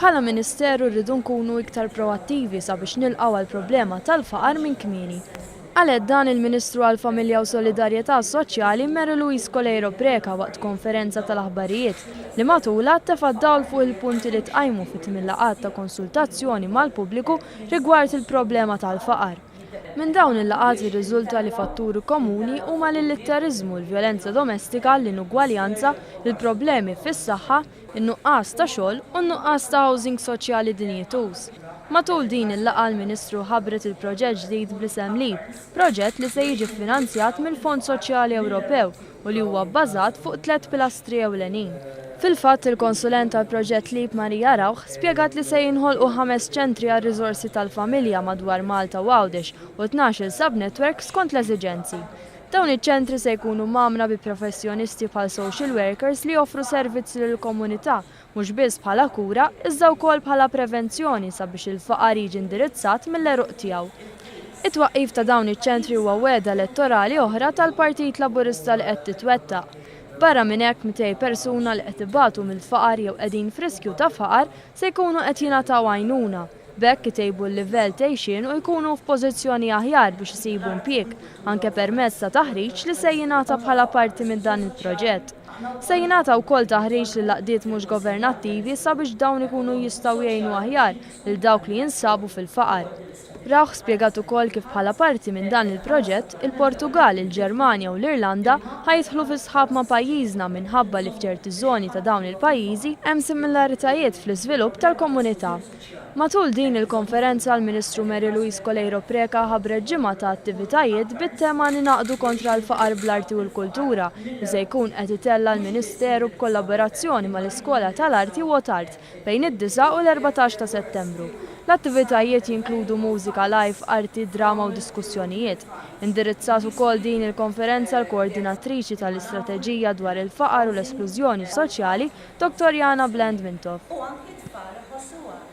Bħala Ministeru rridu nkunu iktar proattivi sabiex nilqgħu għall-problema tal-faqar minn kmieni. Għalet dan il-Ministru għall-Familja u Solidarjetà Soċjali Mary Louise Colejro Preca waqt konferenza tal-aħbarijiet li matula tefa' dawl fuq il-punti li tqajmu fit-tmien laqgħat ta' konsultazzjoni mal-pubbliku rigward il-problema tal-faqar. Minn dawn il-laqgħat jirriżulta li fatturi komuni huma l-illetterizmu, l-vjolenza domestika, l-inugwaljanza, il-problemi fis-saħħa, in-nuqqas ta' xogħol u n-nuqqas ta' housing soċjali dinjetuż. Matul din il-laqgħa l-Ministru ħabbret il-proġett ġdid bl-isem LEAP, proġett li se jiġi ffinanzjat mill-Fond Soċjali Ewropew u li huwa bbażat fuq 3 pilastri ewlenin. Fil-fatt il-konsulent tal-proġett LEAP Marija Rawħ spjegat li se jinħolqu 5 ċentri għar-riżorsi tal-familja madwar Malta u Għawdex u 12 sub-network skont l-eżiġenzi. Dawn iċ-ċentri se jkunu magħmra bi professjonisti bħal social workers li joffru servizzi lill-komunità mhux biss bħala kura iżda wkoll bħala prevenzjoni sabiex il-faqar jiġi indirizzat mill-eruq tiegħu. It-twaqqif ta' dawn iċ-ċentri huwa wegħda elettorali oħra tal-Partit Laburista li qed titwettaq. Barra minn hekk 200 persuna li qed ibatu mill-faqar jew qegħdin friskju ta' faqar se jkunu qed jingħataw għajnuna. B'hekk itejbu l-livell tgħixin u jkunu f'pożizzjoni aħjar biex isibu impjieg anke permezz ta' taħriġ li se jingħata bħala parti minn dan il-proġett. Se jingħata wkoll taħriġ lil laqdiet mhux governattivi sabiex dawn ikunu jistgħu jgħinu aħjar lil dawk li jinsabu fil-faqar. Rawħ spjegat ukoll kif bħala parti minn dan il-proġett, il-Portugal, il-Ġermanja u l-Irlanda ħajidħlu fi sħab ma' pajjiżna minħabba li f'ċerti żoni ta' dawn il-pajjiżi hemm similaritajiet fl-iżvilupp tal-komunità. Matul din il-konferenza l-Ministru Mary Louise Colejro Preca ħabbret ġimgħa ta' attivitajiet bit-tema ninaqdu kontra l-faqar bl-arti u l-kultura li se jkun qed itella l-Ministeru b'kollaborazzjoni mal-Iskola tal-Arti u Art bejn id-9 u l-14 ta' Settembru. L-attivitajiet jinkludu mużika live, arti, drama u diskussjonijiet. Indirizzat ukoll din il-konferenza l-koordinatriċi tal-istrateġija dwar il-faqar u l-esklużjoni soċjali, Dr. Jana Blendmintov.